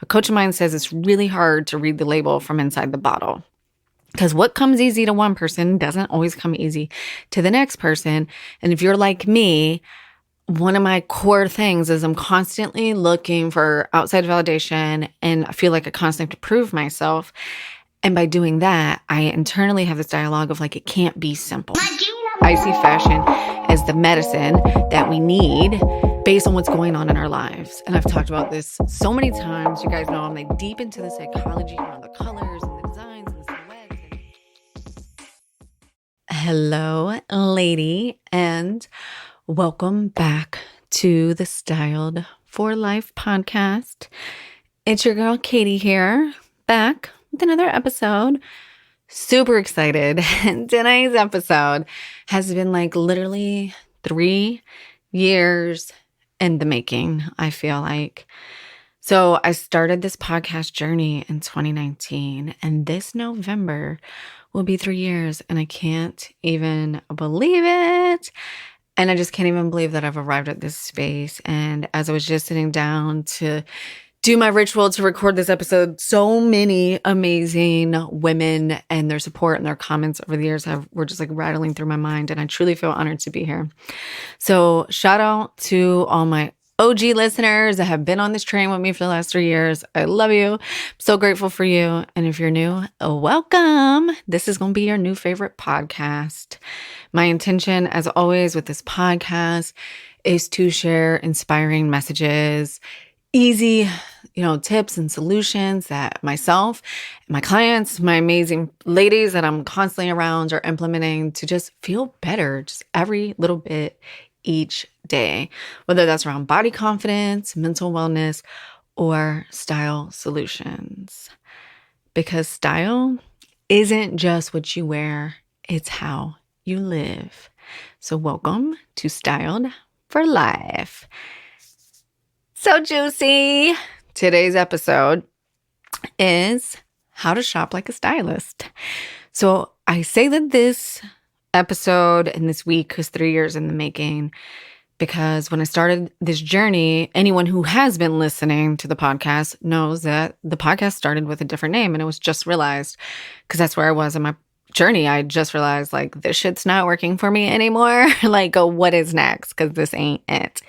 A coach of mine says it's really hard to read the label from inside the bottle. Because what comes easy to one person doesn't always come easy to the next person. And if you're like me, one of my core things is I'm constantly looking for outside validation, and I feel like I constantly have to prove myself. And by doing that, I internally have this dialogue of like, it can't be simple. I see fashion as the medicine that we need based on what's going on in our lives. And I've talked about this so many times. You guys know I'm like deep into the psychology around the colors and the designs and the silhouettes. Hello, lady, and welcome back to the Styled for Life podcast. It's your girl, Katie here, back with another episode. Super excited. Today's episode has been like literally 3 years in the making, I feel like. So I started this podcast journey in 2019, and this November will be 3 years, and I can't even believe it. And I just can't even believe that I've arrived at this space. And as I was just sitting down to do my ritual to record this episode, so many amazing women and their support and their comments over the years were just like rattling through my mind. And I truly feel honored to be here. So shout out to all my OG listeners that have been on this train with me for the last 3 years. I love you. I'm so grateful for you. And if you're new, welcome. This is going to be your new favorite podcast. My intention, as always, with this podcast is to share inspiring messages, easy, tips and solutions that myself, my clients, my amazing ladies that I'm constantly around are implementing to just feel better, just every little bit each day, whether that's around body confidence, mental wellness, or style solutions. Because style isn't just what you wear, it's how you live. So welcome to Styled for Life. So juicy. Today's episode is how to shop like a stylist. So I say that this episode and this week is 3 years in the making because when I started this journey, anyone who has been listening to the podcast knows that the podcast started with a different name, and it was Just Realized, because that's where I was in my journey. I just realized like this shit's not working for me anymore. Like, what is next? Because this ain't it.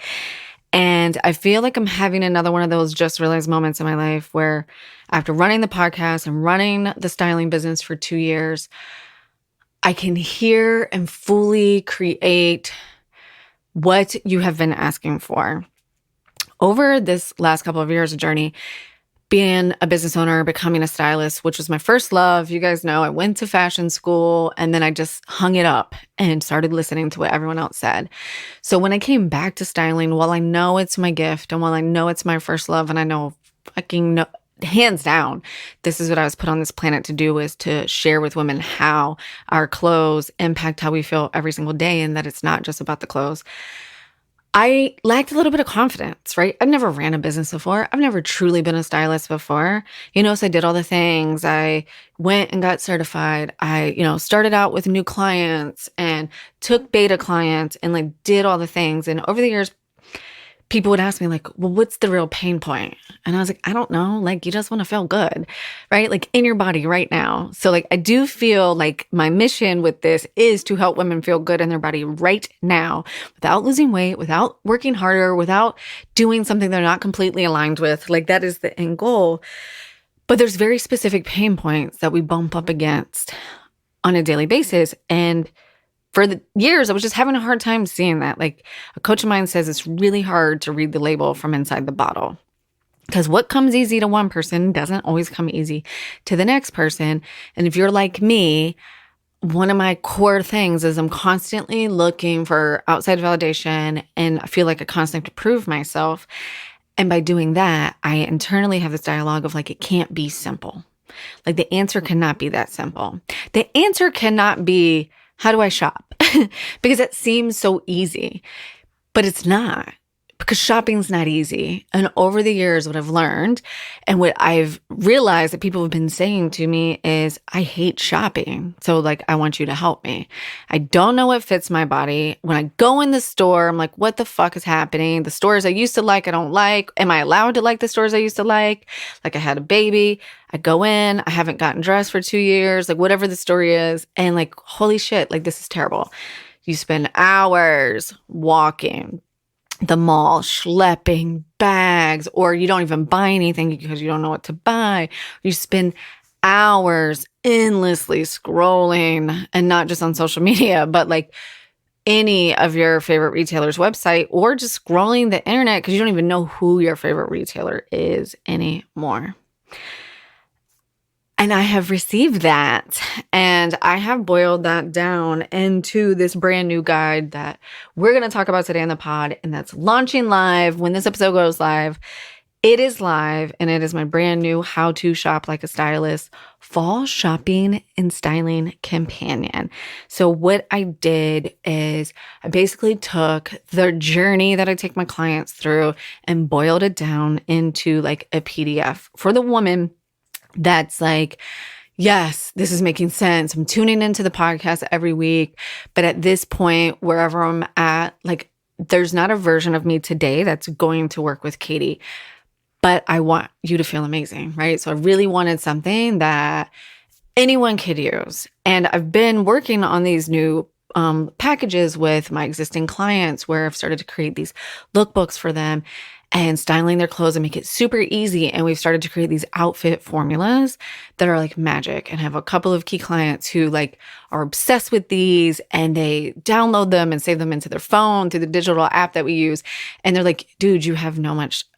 And I feel like I'm having another one of those just realized moments in my life where after running the podcast and running the styling business for 2 years, I can hear and fully create what you have been asking for. Over this last couple of years of journey, being a business owner, becoming a stylist, which was my first love. You guys know I went to fashion school and then I just hung it up and started listening to what everyone else said. So when I came back to styling, while I know it's my gift and while I know it's my first love and I know hands down, this is what I was put on this planet to do, is to share with women how our clothes impact how we feel every single day and that it's not just about the clothes. I lacked a little bit of confidence, right? I've never ran a business before. I've never truly been a stylist before, so I did all the things. I went and got certified. I, started out with new clients and took beta clients and like did all the things. And over the years, people would ask me like, well, what's the real pain point? And I was like, I don't know. Like, you just want to feel good, right? Like in your body right now. So like, I do feel like my mission with this is to help women feel good in their body right now without losing weight, without working harder, without doing something they're not completely aligned with. Like that is the end goal. But there's very specific pain points that we bump up against on a daily basis. And for the years, I was just having a hard time seeing that. Like a coach of mine says it's really hard to read the label from inside the bottle. Because what comes easy to one person doesn't always come easy to the next person. And if you're like me, one of my core things is I'm constantly looking for outside validation, and I feel like I constantly have to prove myself. And by doing that, I internally have this dialogue of like, it can't be simple. Like the answer cannot be that simple. The answer cannot be, how do I shop? Because it seems so easy, but it's not. because shopping's not easy. And over the years, what I've learned and what I've realized that people have been saying to me is, I hate shopping. So like, I want you to help me. I don't know what fits my body. When I go in the store, I'm like, what the fuck is happening? The stores I used to like, I don't like. Am I allowed to like the stores I used to like? Like I had a baby. I go in, I haven't gotten dressed for 2 years, like whatever the story is. And like, holy shit, like this is terrible. You spend hours walking the mall, schlepping bags, or you don't even buy anything because you don't know what to buy. You spend hours endlessly scrolling, and not just on social media, but like any of your favorite retailer's website, or just scrolling the internet because you don't even know who your favorite retailer is anymore. And I have received that, and I have boiled that down into this brand new guide that we're going to talk about today on the pod, and that's launching live. When this episode goes live, it is live, and it is my brand new How to Shop Like a Stylist Fall Shopping and Styling Companion. So what I did is I basically took the journey that I take my clients through and boiled it down into like a PDF for the woman that's like, yes, this is making sense. I'm tuning into the podcast every week. But at this point, wherever I'm at, like there's not a version of me today that's going to work with Katie. But I want you to feel amazing, right? So I really wanted something that anyone could use. And I've been working on these new packages with my existing clients where I've started to create these lookbooks for them and styling their clothes and make it super easy. And we've started to create these outfit formulas that are like magic, and have a couple of key clients who like are obsessed with these, and they download them and save them into their phone through the digital app that we use. And they're like, dude, you have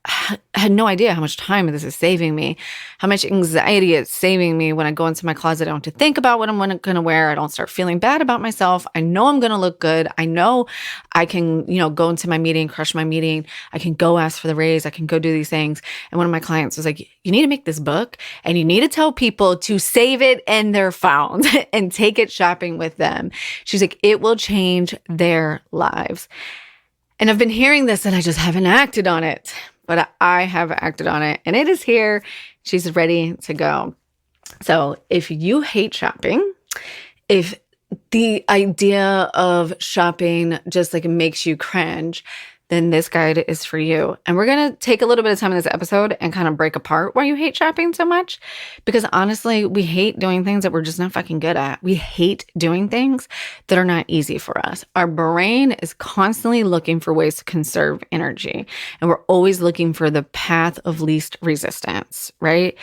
I had no idea how much time this is saving me, how much anxiety it's saving me. When I go into my closet, I don't have to think about what I'm going to wear. I don't start feeling bad about myself. I know I'm going to look good. I know I can, go into my meeting, crush my meeting. I can go ask for the raise. I can go do these things. And one of my clients was like, you need to make this book, and you need to tell people to save it in their phones and take it shopping with them. She's like, it will change their lives. And I've been hearing this and I just haven't acted on it. But I have acted on it, and it is here. She's ready to go. So if you hate shopping, if the idea of shopping just like makes you cringe, then this guide is for you. And we're going to take a little bit of time in this episode and kind of break apart why you hate shopping so much. Because honestly, we hate doing things that we're just not fucking good at. We hate doing things that are not easy for us. Our brain is constantly looking for ways to conserve energy. And we're always looking for the path of least resistance, right?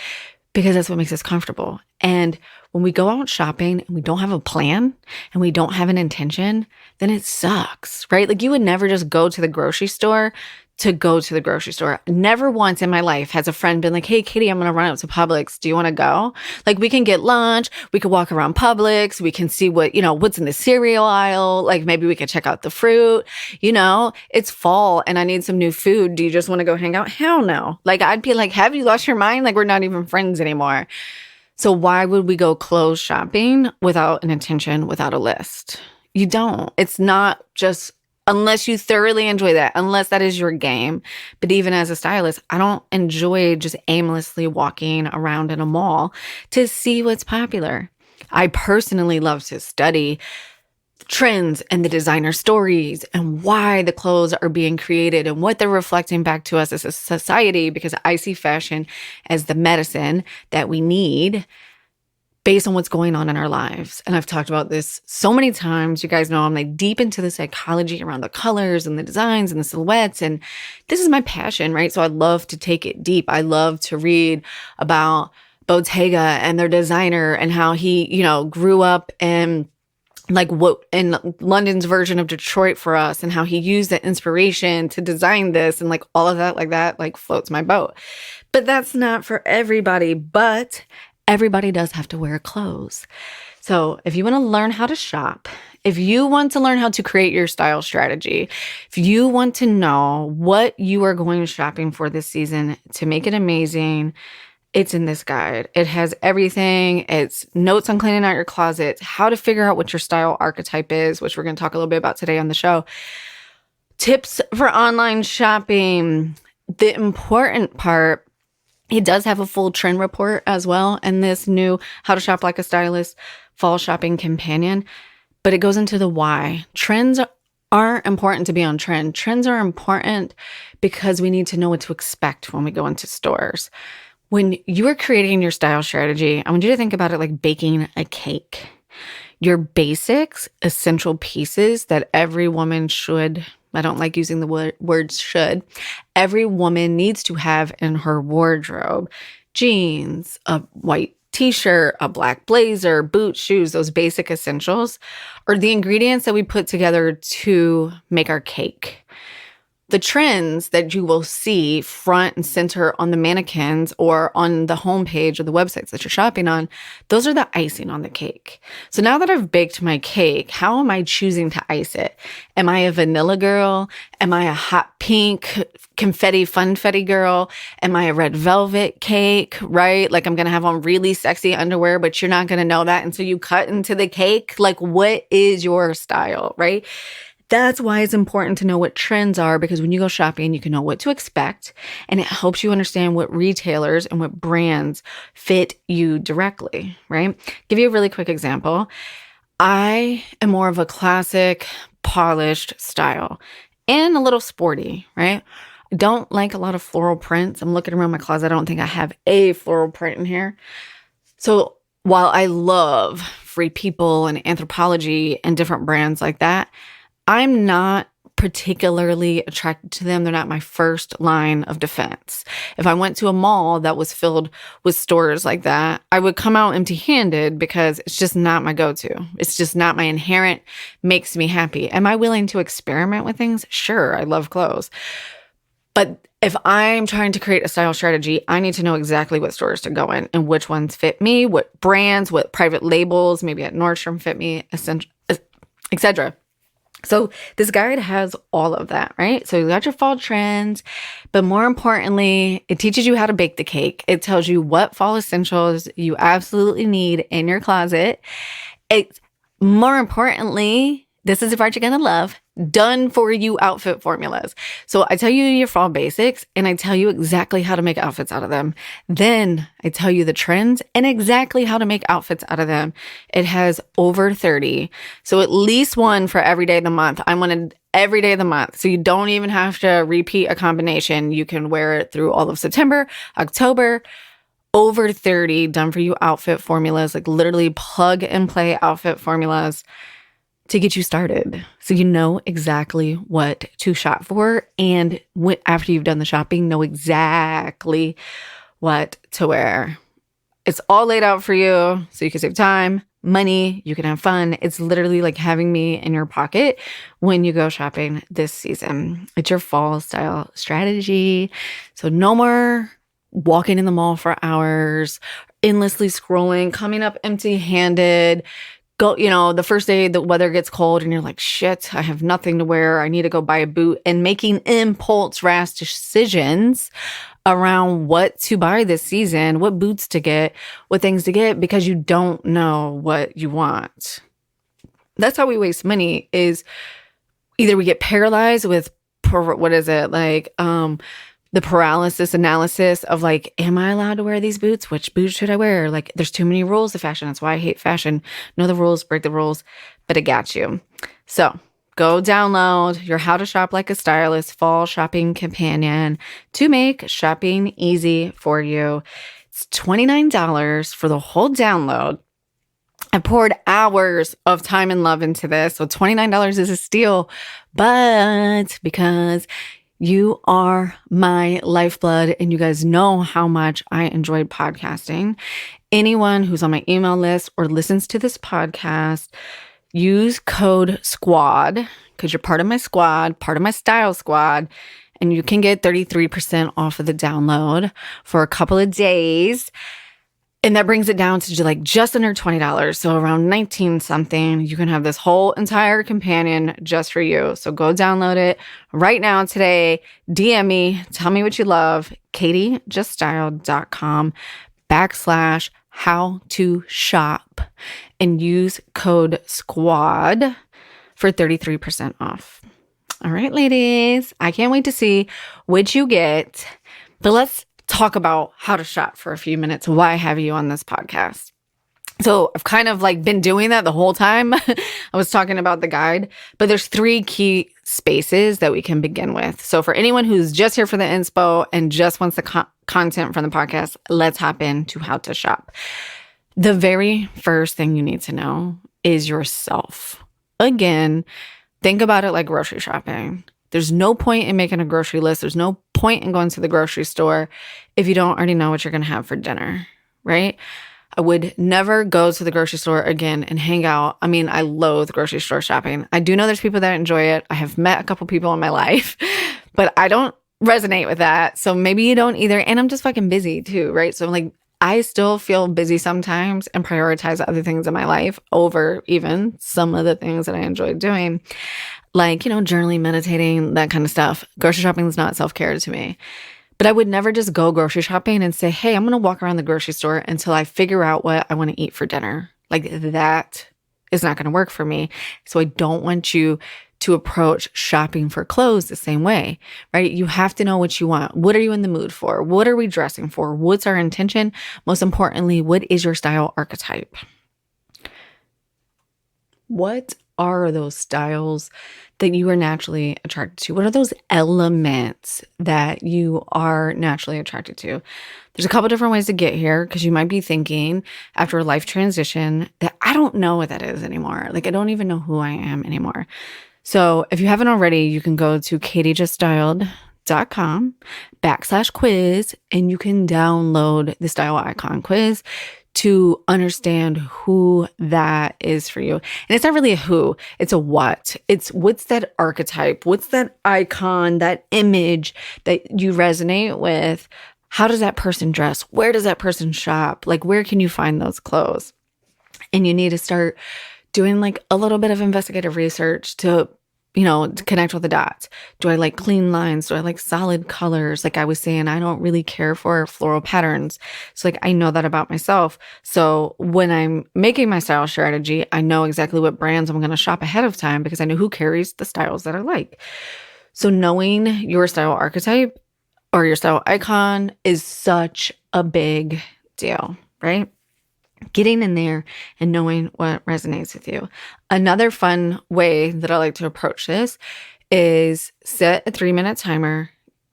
Because that's what makes us comfortable. And when we go out shopping and we don't have a plan and we don't have an intention, then it sucks, right? Like you would never just go to the grocery store to go to the grocery store. Never once in my life has a friend been like, hey, Katie, I'm going to run out to Publix. Do you want to go? Like we can get lunch. We could walk around Publix. We can see what's in the cereal aisle. Like maybe we could check out the fruit. It's fall and I need some new food. Do you just want to go hang out? Hell no. Like I'd be like, have you lost your mind? Like we're not even friends anymore. So why would we go clothes shopping without an intention, without a list? You don't. It's not just unless you thoroughly enjoy that, unless that is your game. But even as a stylist, I don't enjoy just aimlessly walking around in a mall to see what's popular. I personally love to study trends and the designer stories and why the clothes are being created and what they're reflecting back to us as a society, because I see fashion as the medicine that we need based on what's going on in our lives. And I've talked about this so many times. You guys know I'm like deep into the psychology around the colors and the designs and the silhouettes. And this is my passion, right? So I love to take it deep. I love to read about Bottega and their designer and how he, grew up in like what in London's version of Detroit for us, and how he used that inspiration to design this, and like all of that, like floats my boat. But that's not for everybody, but everybody does have to wear clothes. So if you want to learn how to shop, if you want to learn how to create your style strategy, if you want to know what you are going shopping for this season to make it amazing, it's in this guide. It has everything. It's notes on cleaning out your closet, how to figure out what your style archetype is, which we're going to talk a little bit about today on the show, Tips for online shopping. The important part, it does have a full trend report as well, and this new How to Shop Like a Stylist fall shopping companion, but it goes into the why. Trends aren't important to be on trend. Trends are important because we need to know what to expect when we go into stores. When you are creating your style strategy, I want you to think about it like baking a cake. Your basics, essential pieces that every woman should, I don't like using the word should, every woman needs to have in her wardrobe. Jeans, a white t-shirt, a black blazer, boots, shoes, those basic essentials are the ingredients that we put together to make our cake. The trends that you will see front and center on the mannequins or on the homepage of the websites that you're shopping on, those are the icing on the cake. So now that I've baked my cake, how am I choosing to ice it? Am I a vanilla girl? Am I a hot pink confetti funfetti girl? Am I a red velvet cake, right? Like I'm going to have on really sexy underwear, but you're not going to know that until you cut into the cake. Like what is your style, right? That's why it's important to know what trends are, because when you go shopping, you can know what to expect, and it helps you understand what retailers and what brands fit you directly, right? Give you a really quick example. I am more of a classic, polished style and a little sporty, right? I don't like a lot of floral prints. I'm looking around my closet. I don't think I have a floral print in here. So while I love Free People and Anthropologie and different brands like that, I'm not particularly attracted to them. They're not my first line of defense. If I went to a mall that was filled with stores like that, I would come out empty-handed because it's just not my go-to. It's just not my inherent, makes me happy. Am I willing to experiment with things? Sure, I love clothes. But if I'm trying to create a style strategy, I need to know exactly what stores to go in and which ones fit me, what brands, what private labels, maybe at Nordstrom fit me, etc. So this guide has all of that, right? So you got your fall trends, but more importantly, it teaches you how to bake the cake. It tells you what fall essentials you absolutely need in your closet. It's more importantly, this is the part you're going to love, done for you outfit formulas. So I tell you your fall basics and I tell you exactly how to make outfits out of them. Then I tell you the trends and exactly how to make outfits out of them. It has over 30. So at least one for every day of the month. I wanted every day of the month. So you don't even have to repeat a combination. You can wear it through all of September, October. Over 30 done for you outfit formulas, like literally plug and play outfit formulas to get you started. So you know exactly what to shop for. And after you've done the shopping, know exactly what to wear. It's all laid out for you so you can save time, money, you can have fun. It's literally like having me in your pocket when you go shopping this season. It's your fall style strategy. So no more walking in the mall for hours, endlessly scrolling, coming up empty-handed. Go, the first day the weather gets cold and you're like, shit, I have nothing to wear. I need to go buy a boot, and making impulse rash decisions around what to buy this season, what boots to get, what things to get, because you don't know what you want. That's how we waste money, is either we get paralyzed with, the paralysis analysis of like, am I allowed to wear these boots? Which boots should I wear? Like, there's too many rules to fashion. That's why I hate fashion. Know the rules, break the rules, but it got you. So go download your How to Shop Like a Stylist fall shopping companion to make shopping easy for you. It's $29 for the whole download. I poured hours of time and love into this, so $29 is a steal, but because you are my lifeblood, and you guys know how much I enjoyed podcasting. Anyone who's on my email list or listens to this podcast, use code SQUAD, because you're part of my squad, part of my style squad, and you can get 33% off of the download for a couple of days. And that brings it down to like just under $20. So around 19 something, you can have this whole entire companion just for you. So go download it right now today. DM me, tell me what you love. KatieJustStyled.com/how-to-shop and use code SQUAD for 33% off. All right, ladies, I can't wait to see what you get. But let's talk about how to shop for a few minutes. Why have you on this podcast? So I've kind of like been doing that the whole time. I was talking about the guide, but there's 3 key spaces that we can begin with. So for anyone who's just here for the inspo and just wants the content from the podcast, let's hop into how to shop. The very first thing you need to know is yourself. Again, think about it like grocery shopping. There's no point in making a grocery list. There's no point in going to the grocery store if you don't already know what you're going to have for dinner, right? I would never go to the grocery store again and hang out. I mean, I loathe grocery store shopping. I do know there's people that enjoy it. I have met a couple people in my life, but I don't resonate with that. So maybe you don't either. And I'm just fucking busy too, right? So like, I still feel busy sometimes and prioritize other things in my life over even some of the things that I enjoy doing. Like, journaling, meditating, that kind of stuff. Grocery shopping is not self-care to me. But I would never just go grocery shopping and say, hey, I'm going to walk around the grocery store until I figure out what I want to eat for dinner. Like that is not going to work for me. So I don't want you to approach shopping for clothes the same way, right? You have to know what you want. What are you in the mood for? What are we dressing for? What's our intention? Most importantly, what is your style archetype? What are those styles that you are naturally attracted to? What are those elements that you are naturally attracted to? There's a couple different ways to get here because you might be thinking after a life transition that I don't know what that is anymore. Like I don't even know who I am anymore. So if you haven't already, you can go to katiejuststyled.com/quiz and you can download the style icon quiz to understand who that is for you. And it's not really a who, it's a what. It's what's that archetype? What's that icon, that image that you resonate with? How does that person dress? Where does that person shop? Like, where can you find those clothes? And you need to start doing like a little bit of investigative research to connect with the dots. Do I like clean lines? Do I like solid colors? Like I was saying, I don't really care for floral patterns. So like I know that about myself. So when I'm making my style strategy, I know exactly what brands I'm going to shop ahead of time because I know who carries the styles that I like. So knowing your style archetype or your style icon is such a big deal, right? Getting in there and knowing what resonates with you. Another fun way that I like to approach this is set a 3-minute timer,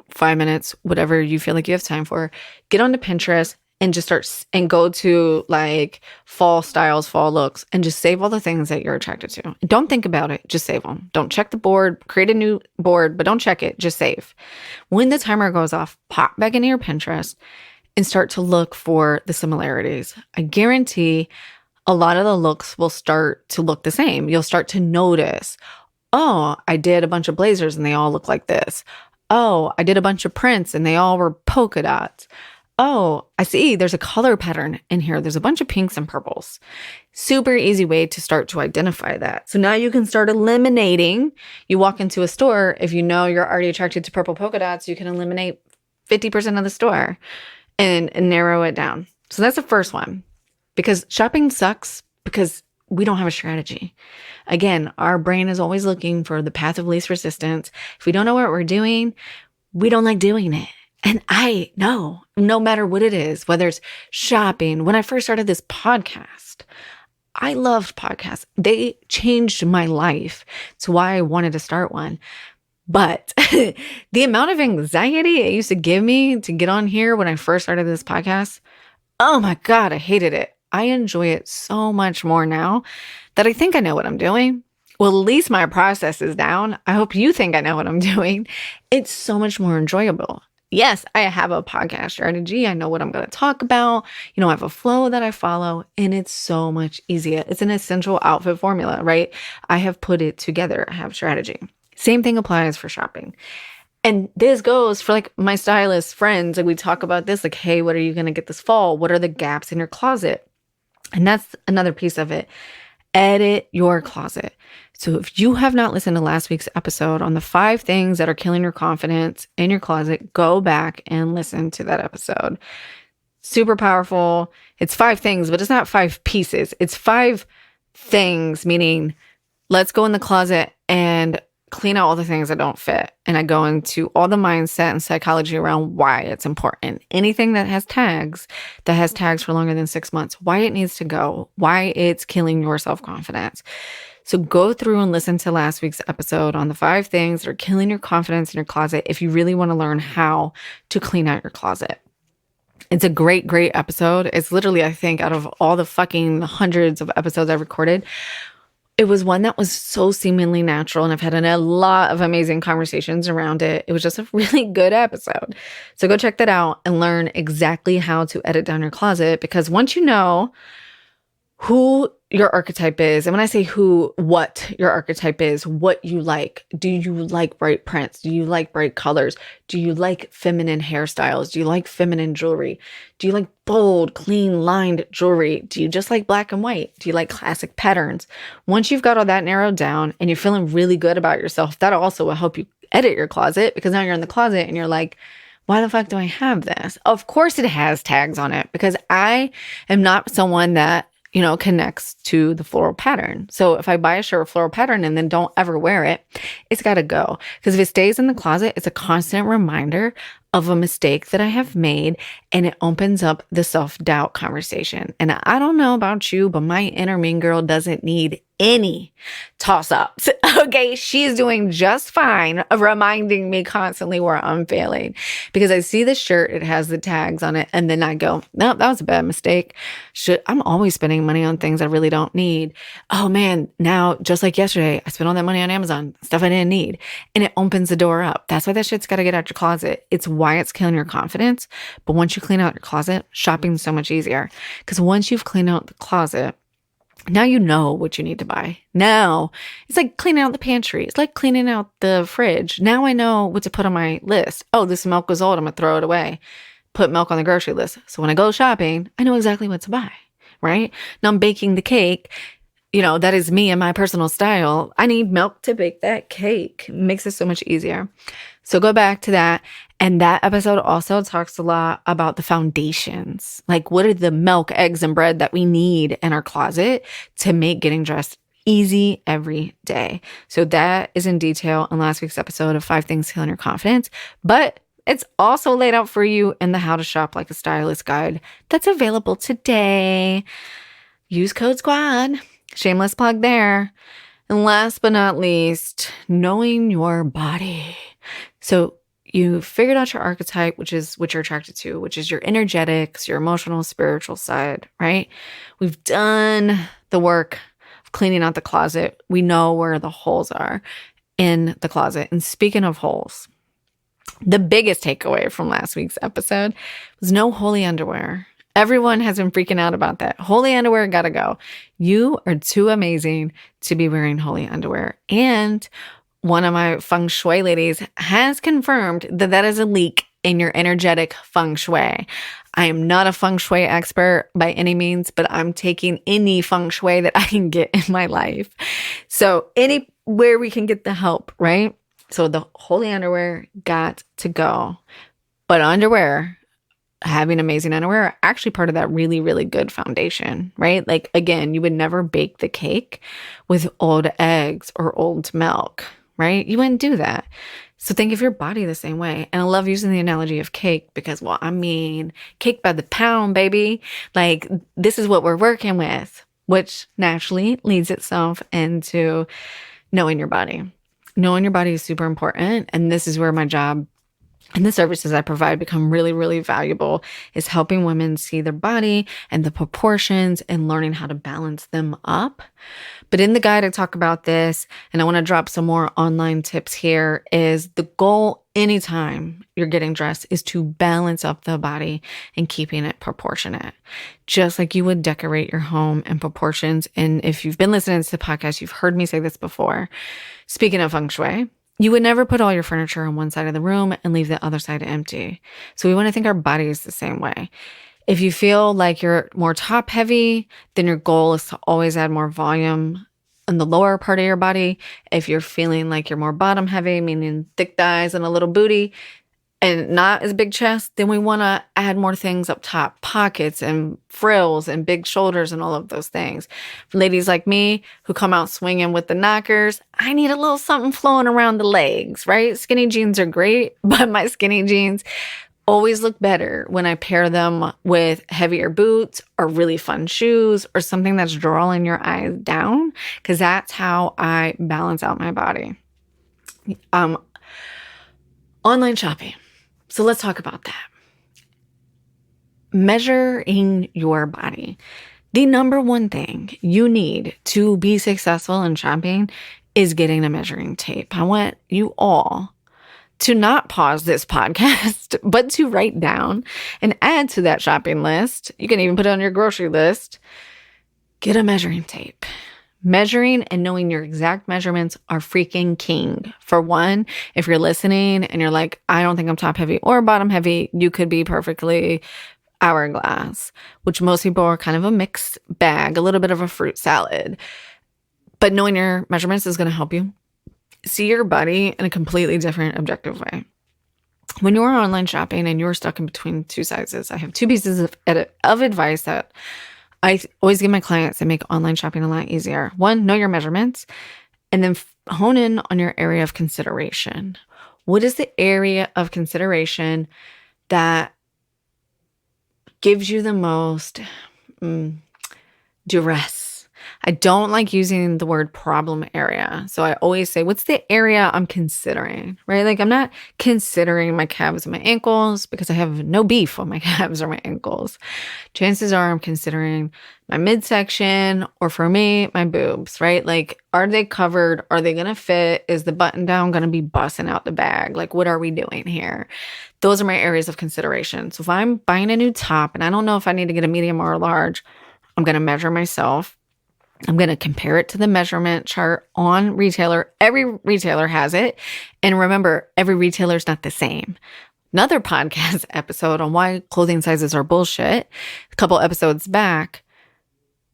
5 minutes, whatever you feel like you have time for. Get onto Pinterest and just start and go to like fall styles, fall looks, and just save all the things that you're attracted to. Don't think about it. Just save them. Don't check the board. Create a new board, but don't check it. Just save. When the timer goes off, pop back into your Pinterest and start to look for the similarities. I guarantee a lot of the looks will start to look the same. You'll start to notice, oh, I did a bunch of blazers and they all look like this. Oh, I did a bunch of prints and they all were polka dots. Oh, I see there's a color pattern in here. There's a bunch of pinks and purples. Super easy way to start to identify that. So now you can start eliminating. You walk into a store, if you know you're already attracted to purple polka dots, you can eliminate 50% of the store. And narrow it down. So that's the first one. Because shopping sucks because we don't have a strategy. Again, our brain is always looking for the path of least resistance. If we don't know what we're doing, we don't like doing it. And I know, no matter what it is, whether it's shopping, when I first started this podcast, I loved podcasts. They changed my life. It's why I wanted to start one. But the amount of anxiety it used to give me to get on here when I first started this podcast, oh my God, I hated it. I enjoy it so much more now that I think I know what I'm doing. Well, at least my process is down. I hope you think I know what I'm doing. It's so much more enjoyable. Yes, I have a podcast strategy. I know what I'm going to talk about. I have a flow that I follow, and it's so much easier. It's an essential outfit formula, right? I have put it together. I have strategy. Same thing applies for shopping. And this goes for like my stylist friends. Like we talk about this, like, hey, what are you going to get this fall? What are the gaps in your closet? And that's another piece of it. Edit your closet. So if you have not listened to last week's episode on the 5 things that are killing your confidence in your closet, go back and listen to that episode. Super powerful. It's 5 things, but it's not 5 pieces. It's 5 things, meaning let's go in the closet and clean out all the things that don't fit. And I go into all the mindset and psychology around why it's important. Anything that has tags for longer than 6 months, why it needs to go, why it's killing your self-confidence. So go through and listen to last week's episode on the 5 things that are killing your confidence in your closet if you really want to learn how to clean out your closet. It's a great, great episode. It's literally, I think, out of all the fucking hundreds of episodes I've recorded, it was one that was so seemingly natural, and I've had a lot of amazing conversations around it. It was just a really good episode. So go check that out and learn exactly how to edit down your closet, because once you know who your archetype is, and when I say what your archetype is, what you like. Do you like bright prints? Do you like bright colors? Do you like feminine hairstyles? Do you like feminine jewelry? Do you like bold, clean, lined jewelry? Do you just like black and white? Do you like classic patterns? Once you've got all that narrowed down and you're feeling really good about yourself, that also will help you edit your closet, because now you're in the closet and you're like, why the fuck do I have this? Of course it has tags on it, because I am not someone that connects to the floral pattern. So if I buy a shirt with floral pattern and then don't ever wear it, it's got to go. Because if it stays in the closet, it's a constant reminder of a mistake that I have made, and it opens up the self-doubt conversation. And I don't know about you, but my inner mean girl doesn't need any toss-ups. Okay, she's doing just fine of reminding me constantly where I'm failing, because I see the shirt, it has the tags on it, and then I go, no, that was a bad mistake. I'm always spending money on things I really don't need. Oh man, now just like yesterday, I spent all that money on Amazon, stuff I didn't need, and it opens the door up. That's why that shit's got to get out your closet. It's why it's killing your confidence. But once you clean out your closet, shopping's so much easier, because once you've cleaned out the closet, now you know what you need to buy. Now it's like cleaning out the pantry. It's like cleaning out the fridge. Now I know what to put on my list. Oh, this milk was old. I'm going to throw it away. Put milk on the grocery list. So when I go shopping, I know exactly what to buy, right? Now I'm baking the cake. That is me and my personal style. I need milk to bake that cake. It makes it so much easier. So go back to that. And that episode also talks a lot about the foundations. Like, what are the milk, eggs, and bread that we need in our closet to make getting dressed easy every day? So that is in detail in last week's episode of 5 Things Killing Your Confidence. But it's also laid out for you in the How to Shop Like a Stylist guide that's available today. Use code SQUAD. Shameless plug there. And last but not least, knowing your body. So you figured out your archetype, which is what you're attracted to, which is your energetics, your emotional, spiritual side, right? We've done the work of cleaning out the closet. We know where the holes are in the closet. And speaking of holes, the biggest takeaway from last week's episode was no holy underwear. Everyone has been freaking out about that. Holy underwear gotta go. You are too amazing to be wearing holy underwear. And one of my feng shui ladies has confirmed that that is a leak in your energetic feng shui. I am not a feng shui expert by any means, but I'm taking any feng shui that I can get in my life. So anywhere we can get the help, right? So the holy underwear got to go. But having amazing underwear are actually part of that really, really good foundation, right? Like, again, you would never bake the cake with old eggs or old milk, right? You wouldn't do that. So think of your body the same way. And I love using the analogy of cake because, cake by the pound, baby. Like, this is what we're working with, which naturally leads itself into knowing your body. Knowing your body is super important. And this is where my job and the services I provide become really, really valuable, is helping women see their body and the proportions and learning how to balance them up. But in the guide, I talk about this, and I want to drop some more online tips here, is the goal anytime you're getting dressed is to balance up the body and keeping it proportionate, just like you would decorate your home in proportions. And if you've been listening to the podcast, you've heard me say this before. Speaking of feng shui, you would never put all your furniture on one side of the room and leave the other side empty. So we want to think our body is the same way. If you feel like you're more top heavy, then your goal is to always add more volume in the lower part of your body. If you're feeling like you're more bottom heavy, meaning thick thighs and a little booty, and not as big chest, then we want to add more things up top, pockets and frills and big shoulders and all of those things. For ladies like me who come out swinging with the knockers, I need a little something flowing around the legs, right? Skinny jeans are great, but my skinny jeans always look better when I pair them with heavier boots or really fun shoes or something that's drawing your eyes down, because that's how I balance out my body. Online shopping. So let's talk about that. Measuring your body. The number one thing you need to be successful in shopping is getting a measuring tape. I want you all to not pause this podcast, but to write down and add to that shopping list. You can even put it on your grocery list. Get a measuring tape. Measuring and knowing your exact measurements are freaking king. For one, if you're listening and you're like, I don't think I'm top heavy or bottom heavy, you could be perfectly hourglass, which most people are kind of a mixed bag, a little bit of a fruit salad. But knowing your measurements is going to help you see your body in a completely different, objective way. When you're online shopping and you're stuck in between two sizes, I have two pieces of advice that I always give my clients that make online shopping a lot easier. One, know your measurements, and then hone in on your area of consideration. What is the area of consideration that gives you the most duress? I don't like using the word problem area. So I always say, what's the area I'm considering, right? Like I'm not considering my calves and my ankles because I have no beef with my calves or my ankles. Chances are I'm considering my midsection, or for me, my boobs, right? Like, are they covered? Are they going to fit? Is the button down going to be busting out the bag? Like, what are we doing here? Those are my areas of consideration. So if I'm buying a new top and I don't know if I need to get a medium or a large, I'm going to measure myself. I'm going to compare it to the measurement chart on retailer. Every retailer has it. And remember, every retailer is not the same. Another podcast episode on why clothing sizes are bullshit. A couple episodes back,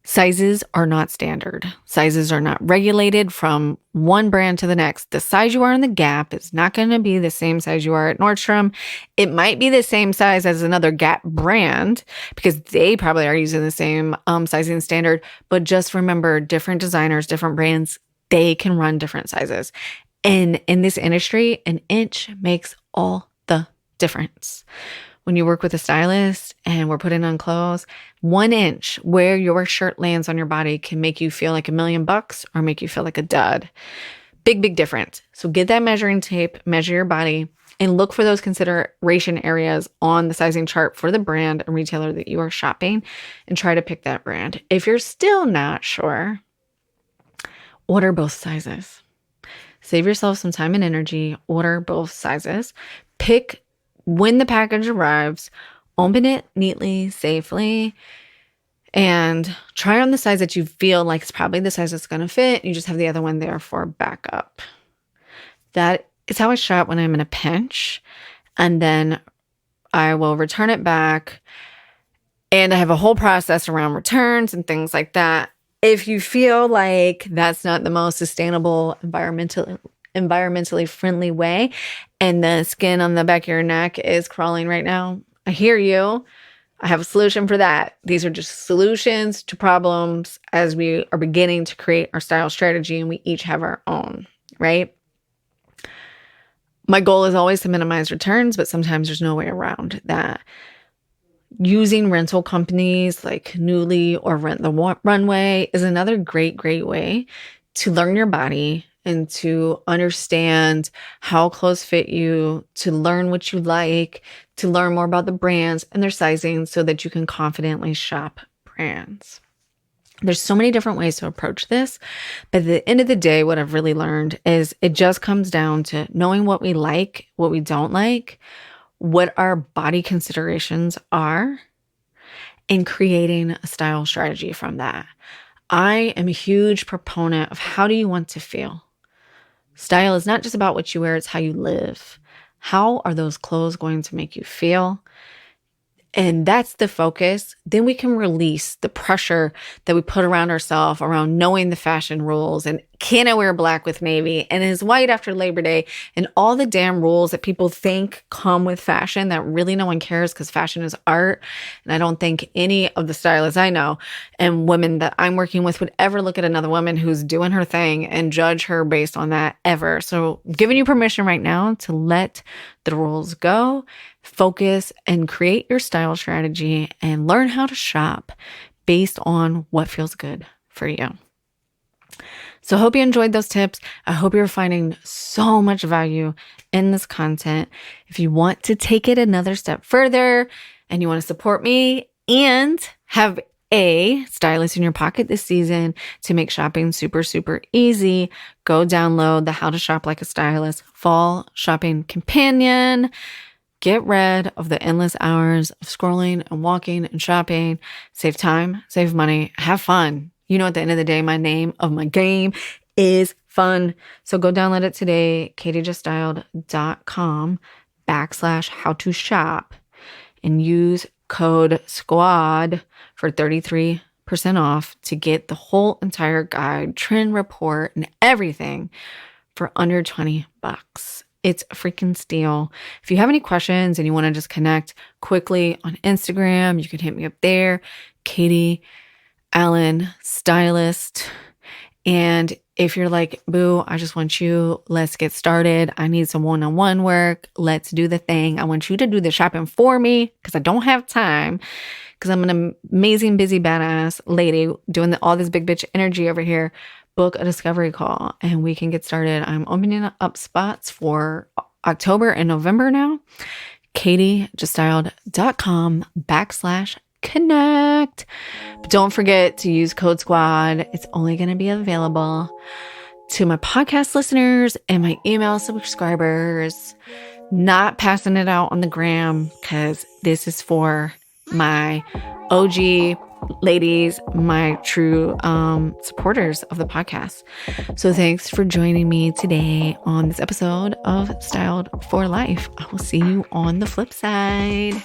sizes are not standard. Sizes are not regulated from one brand to the next. The size you are in the Gap is not going to be the same size you are at Nordstrom. It might be the same size as another Gap brand because they probably are using the same sizing standard. But just remember, different designers, different brands, they can run different sizes. And in this industry, an inch makes all the difference. When you work with a stylist and we're putting on clothes, 1 inch where your shirt lands on your body can make you feel like $1,000,000 or make you feel like a dud. Big, big difference. So get that measuring tape, measure your body, and look for those consideration areas on the sizing chart for the brand and retailer that you are shopping and try to pick that brand. If you're still not sure, order both sizes. Save yourself some time and energy, order both sizes. Pick when the package arrives, open it neatly, safely, and try on the size that you feel like it's probably the size that's going to fit. You just have the other one there for backup. That is how I shop when I'm in a pinch. And then I will return it back. And I have a whole process around returns and things like that. If you feel like that's not the most sustainable, environmentally friendly way, and the skin on the back of your neck is crawling right now, I hear you. I have a solution for that. These are just solutions to problems as we are beginning to create our style strategy, and we each have our own, right? My goal is always to minimize returns, but sometimes there's no way around that. Using rental companies like Nuuly or Rent the Runway is another great, great way to learn your body and to understand how clothes fit you, to learn what you like, to learn more about the brands and their sizing so that you can confidently shop brands. There's so many different ways to approach this, but at the end of the day, what I've really learned is it just comes down to knowing what we like, what we don't like, what our body considerations are, and creating a style strategy from that. I am a huge proponent of how do you want to feel? Style is not just about what you wear, it's how you live. How are those clothes going to make you feel? And that's the focus. Then we can release the pressure that we put around ourselves, around knowing the fashion rules and can I wear black with navy, and is white after Labor Day, and all the damn rules that people think come with fashion that really no one cares because fashion is art. And I don't think any of the stylists I know and women that I'm working with would ever look at another woman who's doing her thing and judge her based on that ever. So I'm giving you permission right now to let the rules go, focus, and create your style strategy and learn how to shop based on what feels good for you. So I hope you enjoyed those tips. I hope you're finding so much value in this content. If you want to take it another step further and you want to support me and have a stylist in your pocket this season to make shopping super, super easy, go download the How to Shop Like a Stylist Fall Shopping Companion. Get rid of the endless hours of scrolling and walking and shopping. Save time, save money, have fun. You know, at the end of the day, my name of my game is fun. So go download it today, katiejuststyled.com/how-to-shop and use code SQUAD for 33% off to get the whole entire guide, trend report, and everything for under $20. It's a freaking steal. If you have any questions and you want to just connect quickly on Instagram, you can hit me up there, Katie Allen Stylist. And if you're like, boo, I just want you, let's get started. I need some one-on-one work. Let's do the thing. I want you to do the shopping for me because I don't have time because I'm an amazing, busy, badass lady doing all this big bitch energy over here. Book a discovery call and we can get started. I'm opening up spots for October and November now. katiejuststyled.com/connect. But don't forget to use code SQUAD. It's only going to be available to my podcast listeners and my email subscribers. Not passing it out on the gram because this is for my OG ladies, my true supporters of the podcast. So thanks for joining me today on this episode of Styled for Life. I will see you on the flip side.